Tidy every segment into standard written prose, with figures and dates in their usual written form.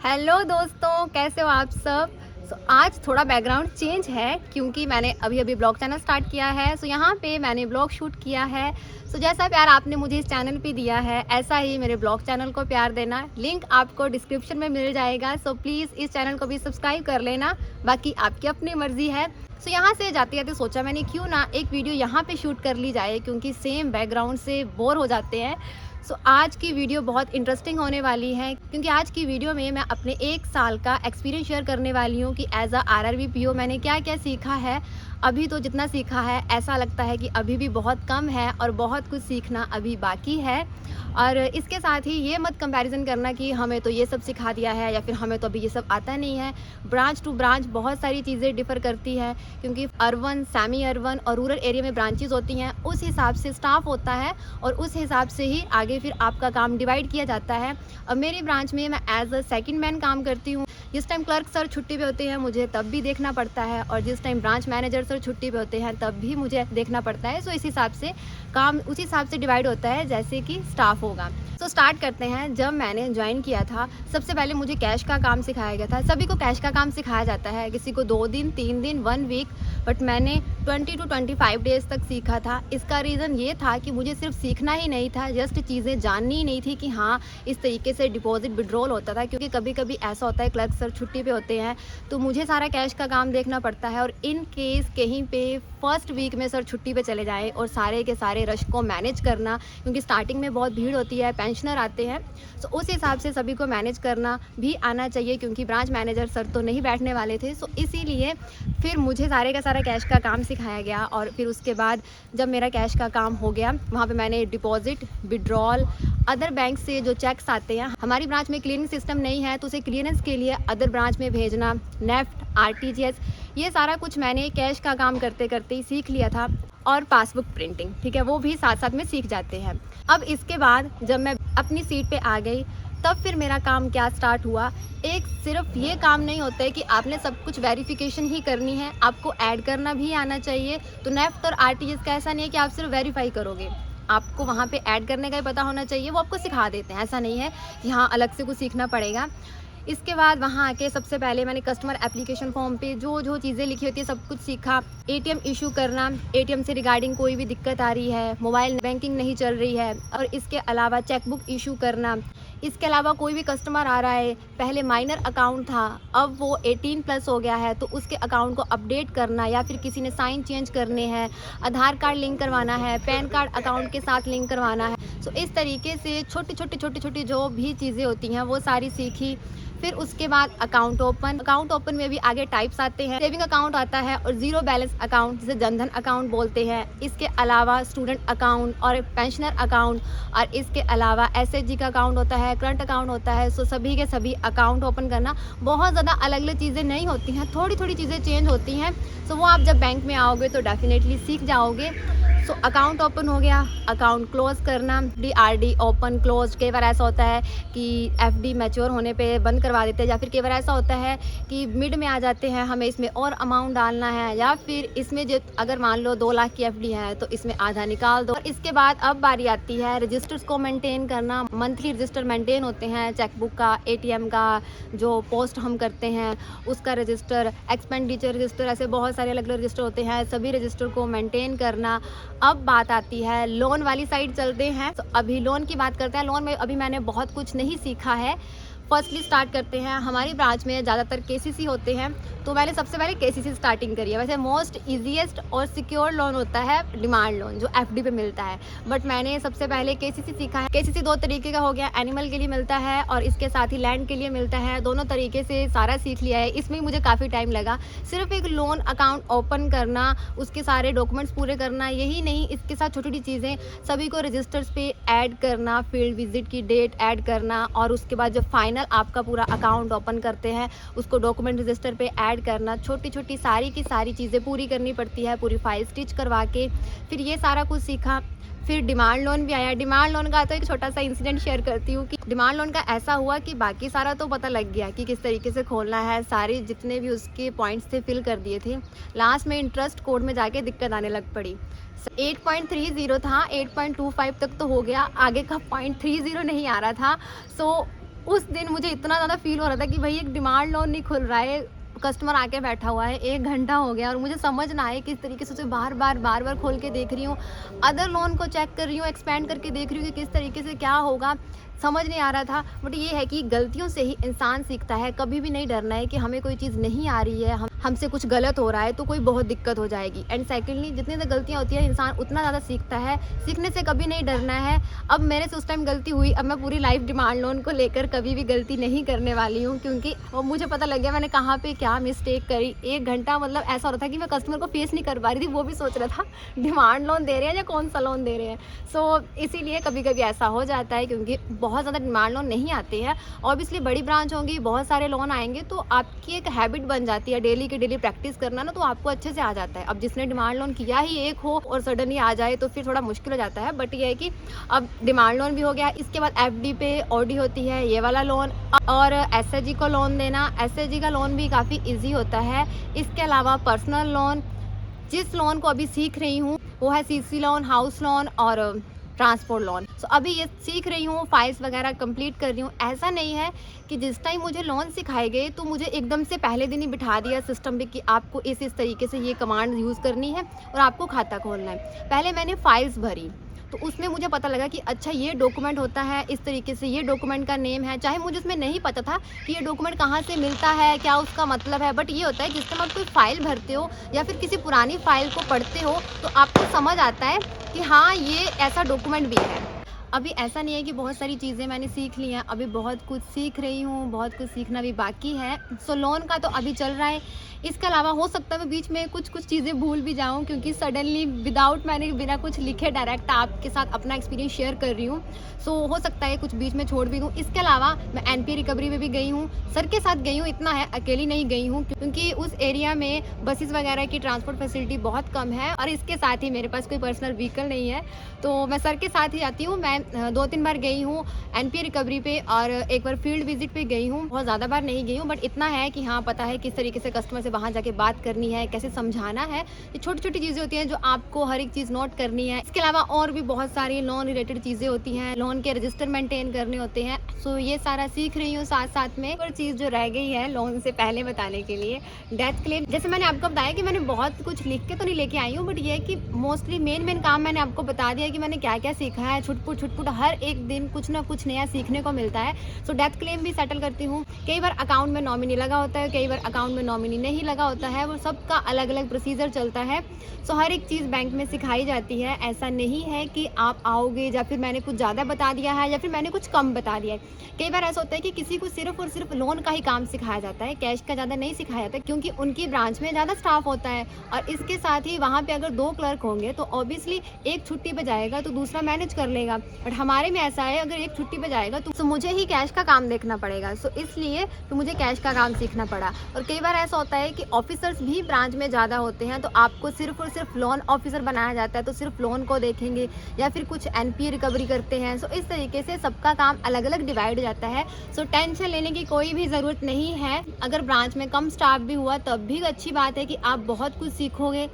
Hello दोस्तों, कैसे हो आप सब। आज थोड़ा बैकग्राउंड चेंज है क्योंकि मैंने अभी ब्लॉग चैनल स्टार्ट किया है। यहाँ पे मैंने ब्लॉग शूट किया है। जैसा प्यार आपने मुझे इस चैनल पे दिया है, ऐसा ही मेरे ब्लॉग चैनल को प्यार देना। लिंक आपको डिस्क्रिप्शन में मिल जाएगा। प्लीज़ इस चैनल को भी सब्सक्राइब कर लेना। बाकी आपकी अपनी मर्जी है। यहाँ से जाते जाते सोचा मैंने क्यों ना एक वीडियो यहाँ पे शूट कर ली जाए, क्योंकि सेम बैकग्राउंड से बोर हो जाते हैं। आज की वीडियो बहुत इंटरेस्टिंग होने वाली है, क्योंकि आज की वीडियो में मैं अपने 1 साल का एक्सपीरियंस शेयर करने वाली हूँ कि एज अ आरआरबी पीओ मैंने क्या क्या सीखा है। अभी तो जितना सीखा है ऐसा लगता है कि अभी भी बहुत कम है और बहुत कुछ सीखना अभी बाकी है। और इसके साथ ही ये मत कंपैरिजन करना कि हमें तो ये सब सिखा दिया है या फिर हमें तो अभी ये सब आता नहीं है। ब्रांच टू ब्रांच बहुत सारी चीज़ें डिफ़र करती हैं, क्योंकि अर्बन, सेमी अर्बन और रूरल एरिया में ब्रांचेज़ होती हैं। उस हिसाब से स्टाफ होता है और उस हिसाब से ही आगे फिर आपका काम डिवाइड किया जाता है। अब मेरी ब्रांच में मैं एज अ सेकंड मैन काम करती हूँ। जिस टाइम क्लर्क सर छुट्टी पे होते हैं मुझे तब भी देखना पड़ता है, और जिस टाइम ब्रांच मैनेजर सर छुट्टी पे होते हैं तब भी मुझे देखना पड़ता है। इस हिसाब से काम उसी हिसाब से डिवाइड होता है जैसे कि स्टाफ होगा। स्टार्ट करते हैं। जब मैंने ज्वाइन किया था सबसे पहले मुझे कैश का काम सिखाया गया था। सभी को कैश का काम सिखाया जाता है, किसी को 2 दिन, 3 दिन, 1 वीक, बट मैंने 20 to 25 डेज़ तक सीखा था। इसका रीज़न ये था कि मुझे सिर्फ सीखना ही नहीं था, जस्ट चीज़ें जाननी ही नहीं थी कि हाँ इस तरीके से डिपॉजिट विड्रॉल होता था। क्योंकि कभी कभी ऐसा होता है क्लर्क सर छुट्टी पे होते हैं तो मुझे सारा कैश का काम देखना पड़ता है, और इन केस कहीं पे फर्स्ट वीक में सर छुट्टी पे चले जाएँ और सारे के सारे रश को मैनेज करना, क्योंकि स्टार्टिंग में बहुत भीड़ होती है, पेंशनर आते हैं। उस हिसाब से सभी को मैनेज करना भी आना चाहिए, क्योंकि ब्रांच मैनेजर सर तो नहीं बैठने वाले थे। इसीलिए फिर मुझे सारे का सारा कैश का काम सिखाया गया। और फिर उसके बाद जब मेरा कैश का काम हो गया, वहाँ पे मैंने डिपॉजिट, विड्रॉल, अदर बैंक से जो चेक्स आते हैं, हमारी ब्रांच में क्लियरिंग सिस्टम नहीं है तो उसे क्लियरेंस के लिए अदर ब्रांच में भेजना, नेफ्ट, आरटीजीएस, ये सारा कुछ मैंने कैश का काम करते करते ही सीख लिया था। और पासबुक प्रिंटिंग, ठीक है, वो भी साथ साथ में सीख जाते हैं। अब इसके बाद जब मैं अपनी सीट पे आ गई तब फिर मेरा काम क्या स्टार्ट हुआ। एक सिर्फ ये काम नहीं होता है कि आपने सब कुछ वेरिफिकेशन ही करनी है, आपको ऐड करना भी आना चाहिए। तो नेफ्ट और आरटीजीएस का ऐसा नहीं है कि आप सिर्फ वेरीफाई करोगे, आपको वहाँ पे ऐड करने का ही पता होना चाहिए। वो आपको सिखा देते हैं, ऐसा नहीं है कि हाँ अलग से कुछ सीखना पड़ेगा। इसके बाद वहाँ आके सबसे पहले मैंने कस्टमर एप्लीकेशन फॉर्म पे जो जो चीज़ें लिखी होती है सब कुछ सीखा। एटीएम इशू करना, एटीएम से रिगार्डिंग कोई भी दिक्कत आ रही है, मोबाइल बैंकिंग नहीं चल रही है, और इसके अलावा चेकबुक इशू करना। इसके अलावा कोई भी कस्टमर आ रहा है, पहले माइनर अकाउंट था, अब वो 18+ हो गया है, तो उसके अकाउंट को अपडेट करना, या फिर किसी ने साइन चेंज करने हैं, आधार कार्ड लिंक करवाना है, पैन कार्ड अकाउंट के साथ लिंक करवाना है। इस तरीके से छोटी छोटी जो भी चीज़ें होती हैं वो सारी सीखी। फिर उसके बाद अकाउंट ओपन में भी आगे टाइप्स आते हैं। सेविंग अकाउंट आता है और ज़ीरो बैलेंस अकाउंट, जिसे जनधन अकाउंट बोलते हैं। इसके अलावा स्टूडेंट अकाउंट और पेंशनर अकाउंट, और इसके अलावा एसएचजी का अकाउंट होता है, करंट अकाउंट होता है। सभी के सभी अकाउंट ओपन करना, बहुत ज़्यादा अलग अलग चीज़ें नहीं होती हैं, थोड़ी थोड़ी चीज़ें चेंज होती हैं। वो आप जब बैंक में आओगे तो डेफिनेटली सीख जाओगे। अकाउंट ओपन हो गया, अकाउंट क्लोज करना, डीआरडी ओपन क्लोज। कई बार ऐसा होता है कि एफडी मैच्योर होने पे बंद करवा देते हैं, या फिर कई बार ऐसा होता है कि मिड में आ जाते हैं, हमें इसमें और अमाउंट डालना है, या फिर इसमें जो अगर मान लो 2 लाख की एफडी है तो इसमें आधा निकाल दो। और इसके बाद अब बारी आती है रजिस्टर्स को मेंटेन करना। मंथली रजिस्टर मेंटेन होते हैं, चेकबुक का, एटीएम का, जो पोस्ट हम करते हैं उसका रजिस्टर, एक्सपेंडिचर रजिस्टर, ऐसे बहुत सारे अलग अलग रजिस्टर होते हैं, सभी रजिस्टर को मेंटेन करना। अब बात आती है लोन वाली साइड, चलते हैं। अभी लोन की बात करते हैं। लोन में अभी मैंने बहुत कुछ नहीं सीखा है। फर्स्टली स्टार्ट करते हैं। हमारी ब्रांच में ज़्यादातर केसीसी होते हैं, तो मैंने सबसे पहले केसीसी स्टार्टिंग करी है। वैसे मोस्ट ईजीएस्ट और सिक्योर लोन होता है डिमांड लोन, जो एफडी पे मिलता है, बट मैंने सबसे पहले केसीसी सीखा है। केसीसी 2 तरीके का हो गया, एनिमल के लिए मिलता है और इसके साथ ही लैंड के लिए मिलता है। दोनों तरीके से सारा सीख लिया है। इसमें मुझे काफ़ी टाइम लगा। सिर्फ एक लोन अकाउंट ओपन करना, उसके सारे डॉक्यूमेंट्स पूरे करना, यही नहीं, इसके साथ छोटी छोटी चीज़ें, सभी को रजिस्टर्स पे ऐड करना, फील्ड विजिट की डेट ऐड करना, और उसके बाद जब फाइनल आपका पूरा अकाउंट ओपन करते हैं उसको डॉक्यूमेंट रजिस्टर पे ऐड करना। छोटी छोटी सारी की सारी चीज़ें पूरी करनी पड़ती है, पूरी फाइल स्टिच करवा के। फिर ये सारा कुछ सीखा। फिर डिमांड लोन भी आया। डिमांड लोन का तो एक छोटा सा इंसिडेंट शेयर करती हूँ कि डिमांड लोन का ऐसा हुआ कि बाकी सारा तो पता लग गया कि किस तरीके से खोलना है, सारे जितने भी उसके पॉइंट्स थे फिल कर दिए थे। लास्ट में इंटरेस्ट कोड में जाके दिक्कत आने लग पड़ी। 8.30 था, 8.25 तक तो हो गया, आगे का 0.30 नहीं आ रहा था। उस दिन मुझे इतना ज़्यादा फ़ील हो रहा था कि भई एक डिमांड लोन नहीं खुल रहा है, कस्टमर आके बैठा हुआ है, 1 घंटा हो गया और मुझे समझ ना आए किस तरीके से उसे बार-बार खोल के देख रही हूँ। अदर लोन को चेक कर रही हूँ, एक्सपेंड करके देख रही हूँ कि किस तरीके से क्या होगा, समझ नहीं आ रहा था। बट ये है कि गलतियों से ही इंसान सीखता है, कभी भी नहीं डरना है कि हमें कोई चीज़ नहीं आ रही है, हमसे कुछ गलत हो रहा है तो कोई बहुत दिक्कत हो जाएगी। एंड सेकंडली जितनी ज़्यादा गलतियाँ होती हैं इंसान उतना ज़्यादा सीखता है, सीखने से कभी नहीं डरना है। अब मेरे से उस टाइम गलती हुई, अब मैं पूरी लाइफ डिमांड लोन को लेकर कभी भी गलती नहीं करने वाली हूँ, क्योंकि अब मुझे पता लग गया मैंने कहाँ पे क्या मिस्टेक करी। 1 घंटा मतलब ऐसा हो रहा था कि मैं कस्टमर को फेस नहीं कर पा रही थी, वो भी सोच रहा था डिमांड लोन दे रहे हैं या कौन सा लोन दे रहे हैं। सो इसीलिए कभी-कभी ऐसा हो जाता है, क्योंकि बहुत ज़्यादा डिमांड लोन नहीं आते हैं। ऑब्वियसली बड़ी ब्रांच होंगी, बहुत सारे लोन आएँगे तो आपकी एक हैबिट बन जाती है डेली की डेली प्रैक्टिस करना ना, तो आपको अच्छे से आ जाता है। अब जिसने डिमांड लोन किया ही एक हो और सडनली आ जाए तो फिर थोड़ा मुश्किल हो जाता है। बट ये है कि अब डिमांड लोन भी हो गया, इसके बाद एफडी पे ओडी होती है, ये वाला लोन, और एसएचजी को लोन देना। एसएचजी का लोन भी काफ़ी ईज़ी होता है। इसके अलावा पर्सनल लोन, जिस लोन को अभी सीख रही हूँ वो है सीसी लोन, हाउस लोन और ट्रांसपोर्ट लोन। सो अभी ये सीख रही हूँ, फाइल्स वगैरह कंप्लीट कर रही हूँ। ऐसा नहीं है कि जिस टाइम मुझे लोन सिखाए गए तो मुझे एकदम से पहले दिन ही बिठा दिया सिस्टम पे कि आपको इस तरीके से ये कमांड यूज़ करनी है और आपको खाता खोलना है। पहले मैंने फाइल्स भरी तो उसमें मुझे पता लगा कि अच्छा ये डॉक्यूमेंट होता है, इस तरीके से ये डॉक्यूमेंट का नेम है। चाहे मुझे उसमें नहीं पता था कि ये डॉक्यूमेंट कहाँ से मिलता है, क्या उसका मतलब है, बट ये होता है जिस टाइम आप कोई फाइल भरते हो या फिर किसी पुरानी फाइल को पढ़ते हो तो आपको समझ आता है कि हाँ ये ऐसा डॉक्यूमेंट भी है। अभी ऐसा नहीं है कि बहुत सारी चीज़ें मैंने सीख ली हैं, अभी बहुत कुछ सीख रही हूँ, बहुत कुछ सीखना भी बाकी है। सो लोन का तो अभी चल रहा है। इसके अलावा हो सकता है मैं बीच में कुछ चीज़ें भूल भी जाऊँ, क्योंकि सडनली विदाउट मैंने बिना कुछ लिखे डायरेक्ट आपके साथ अपना एक्सपीरियंस शेयर कर रही हूँ। सो हो सकता है कुछ बीच में छोड़ भी दूँ। इसके अलावा मैं एनपीए रिकवरी में भी गई हूँ, सर के साथ गई हूँ, इतना है अकेली नहीं गई हूँ, क्योंकि उस एरिया में बसेस वगैरह की ट्रांसपोर्ट फैसिलिटी बहुत कम है और इसके साथ ही मेरे पास कोई पर्सनल व्हीकल नहीं है, तो मैं सर के साथ ही आती हूँ। मैं 2-3 बार गई हूँ एनपीए रिकवरी पे और एक बार फील्ड विजिट पे गई हूँ। बहुत ज़्यादा बार नहीं गई हूँ, बट इतना है कि हाँ पता है किस तरीके से कस्टमर से वहाँ जाके बात करनी है, कैसे समझाना है। ये छोटी-छोटी चीज़ें होती हैं जो आपको हर एक चीज़ नोट करनी है। इसके अलावा और भी बहुत सारी लोन रिलेटेड चीज़ें होती हैं, लोन के रजिस्टर मेंटेन करने होते हैं। सो ये सारा सीख रही हूँ साथ-साथ में। और चीज़ जो रह गई है लोन से पहले बताने के लिए, डेथ क्लेम। जैसे मैंने आपको बताया कि मैंने बहुत कुछ लिख के तो नहीं लेके आई हूँ, बट ये है कि मोस्टली मेन काम मैंने आपको बता दिया कि मैंने क्या-क्या सीखा है। छुट-पुट हर एक दिन कुछ ना कुछ नया सीखने को मिलता है। सो डेथ क्लेम भी सेटल करती हूँ। कई बार अकाउंट में नॉमिनी लगा होता है, कई बार अकाउंट में नॉमिनी नहीं लगा होता है, वो सबका अलग-अलग प्रोसीजर चलता है। सो हर एक चीज़ बैंक में सिखाई जाती है। ऐसा नहीं है कि आप आओगे या फिर मैंने कुछ ज़्यादा बता दिया है या फिर मैंने कुछ कम बता दिया है। कई बार ऐसा होता है कि किसी को सिर्फ़ और सिर्फ लोन का ही काम सिखाया जाता है, कैश का ज़्यादा नहीं सिखाया जाता, क्योंकि उनकी ब्रांच में ज़्यादा स्टाफ होता है और इसके साथ ही वहाँ पे अगर 2 क्लर्क होंगे तो ऑब्वियसली एक छुट्टी पे जाएगा तो दूसरा मैनेज कर लेगा। बट हमारे में ऐसा है, अगर एक छुट्टी पे जाएगा तो मुझे ही कैश का काम देखना पड़ेगा। सो इसलिए तो मुझे कैश का काम सीखना पड़ा। और कई बार ऐसा होता है कि ऑफिसर्स भी ब्रांच में ज़्यादा होते हैं, तो आपको सिर्फ और सिर्फ लोन ऑफिसर बनाया जाता है, तो सिर्फ लोन को देखेंगे या फिर कुछ एनपीए रिकवरी करते हैं। सो इस तरीके से सबका काम अलग अलग डिवाइड हो जाता है। सो टेंशन लेने की कोई भी ज़रूरत नहीं है। अगर ब्रांच में कम स्टाफ भी हुआ तब भी अच्छी बात है कि आप बहुत कुछ सीखोगे।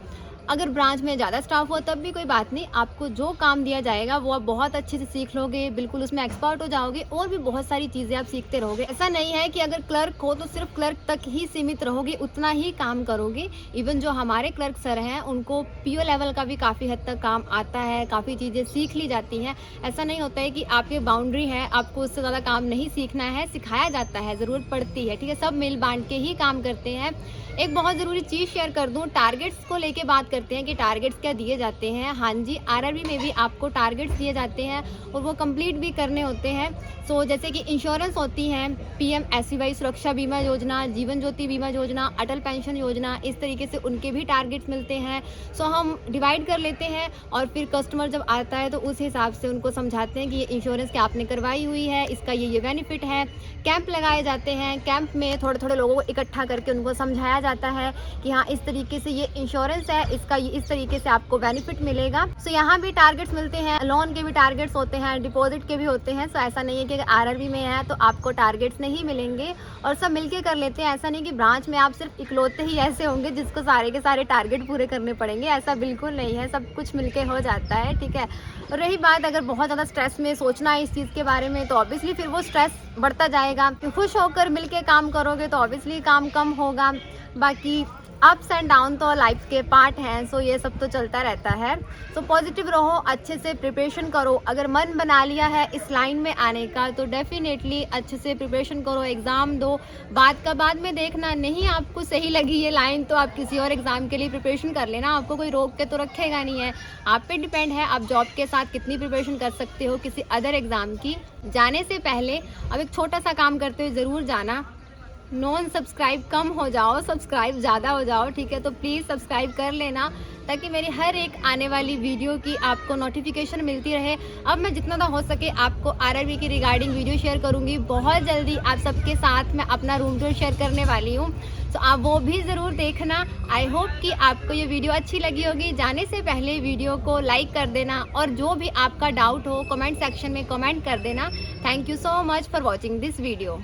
अगर ब्रांच में ज़्यादा स्टाफ हो तब भी कोई बात नहीं, आपको जो काम दिया जाएगा वो आप बहुत अच्छे से सीख लोगे, बिल्कुल उसमें एक्सपर्ट हो जाओगे और भी बहुत सारी चीज़ें आप सीखते रहोगे। ऐसा नहीं है कि अगर क्लर्क हो तो सिर्फ क्लर्क तक ही सीमित रहोगे, उतना ही काम करोगे। इवन जो हमारे क्लर्क सर हैं उनको पीओ लेवल का भी काफ़ी हद तक काम आता है, काफ़ी चीज़ें सीख ली जाती हैं। ऐसा नहीं होता है कि आपकी बाउंड्री है, आपको उससे ज़्यादा काम नहीं सीखना है, सिखाया जाता है, ज़रूरत पड़ती है, ठीक है। सब मिल बांट के ही काम करते हैं। एक बहुत ज़रूरी चीज़ शेयर कर दूँ, टारगेट्स को लेके बात करते हैं कि टारगेट्स क्या दिए जाते हैं। हाँ जी, आरआरबी में भी आपको टारगेट्स दिए जाते हैं और वो कंप्लीट भी करने होते हैं। सो जैसे कि इंश्योरेंस होती हैं, पीएमएसबीवाई सुरक्षा बीमा योजना, जीवन ज्योति बीमा योजना, अटल पेंशन योजना, इस तरीके से उनके भी टारगेट्स मिलते हैं। सो हम डिवाइड कर लेते हैं और फिर कस्टमर जब आता है तो उस हिसाब से उनको समझाते हैं कि ये इंश्योरेंस क्या आपने करवाई हुई है, इसका ये बेनिफिट है। कैंप लगाए जाते हैं, कैंप में थोड़े थोड़े लोगों को इकट्ठा करके उनको समझाया जाता है कि हाँ इस तरीके से ये इंश्योरेंस है, इसका इस तरीके से आपको बेनिफिट मिलेगा। सो यहाँ भी टारगेट्स मिलते हैं, लोन के भी टारगेट्स होते हैं, डिपॉजिट के भी होते हैं। सो ऐसा नहीं है कि आरआरबी में है तो आपको टारगेट्स नहीं मिलेंगे और सब मिलके कर लेते हैं। ऐसा नहीं कि ब्रांच में आप सिर्फ इकलौते ही ऐसे होंगे जिसको सारे के सारे टारगेट पूरे करने पड़ेंगे, ऐसा बिल्कुल नहीं है, सब कुछ मिलके हो जाता है, ठीक है। और रही बात अगर बहुत ज़्यादा स्ट्रेस में सोचना है इस चीज़ के बारे में तो ऑब्वियसली फिर वो स्ट्रेस बढ़ता जाएगा। खुश होकर मिलके काम करोगे तो ऑब्वियसली काम कम होगा। बाकी अप्स एंड डाउन तो लाइफ के पार्ट हैं, सो ये सब तो चलता रहता है। सो पॉजिटिव रहो, अच्छे से प्रिपरेशन करो। अगर मन बना लिया है इस लाइन में आने का तो डेफिनेटली अच्छे से प्रिपरेशन करो, एग्ज़ाम दो। बाद का बाद में देखना, नहीं आपको सही लगी ये लाइन तो आप किसी और एग्ज़ाम के लिए प्रिपरेशन कर लेना, आपको कोई रोक के तो रखेगा नहीं है। आप पे डिपेंड है आप जॉब के साथ कितनी प्रिपरेशन कर सकते हो किसी अदर एग्ज़ाम की। जाने से पहले अब एक छोटा सा काम करते हुए ज़रूर जाना, नॉन सब्सक्राइब कम हो जाओ, सब्सक्राइब ज़्यादा हो जाओ, ठीक है। तो प्लीज़ सब्सक्राइब कर लेना ताकि मेरी हर एक आने वाली वीडियो की आपको नोटिफिकेशन मिलती रहे। अब मैं जितना हो सके आपको आरआरबी की रिगार्डिंग वीडियो शेयर करूँगी बहुत जल्दी। आप सबके साथ मैं अपना रूम टूर शेयर करने वाली हूँ, तो आप वो भी ज़रूर देखना। आई होप कि आपको ये वीडियो अच्छी लगी होगी। जाने से पहले वीडियो को लाइक कर देना और जो भी आपका डाउट हो कमेंट सेक्शन में कमेंट कर देना। Thank you so much for watching this video.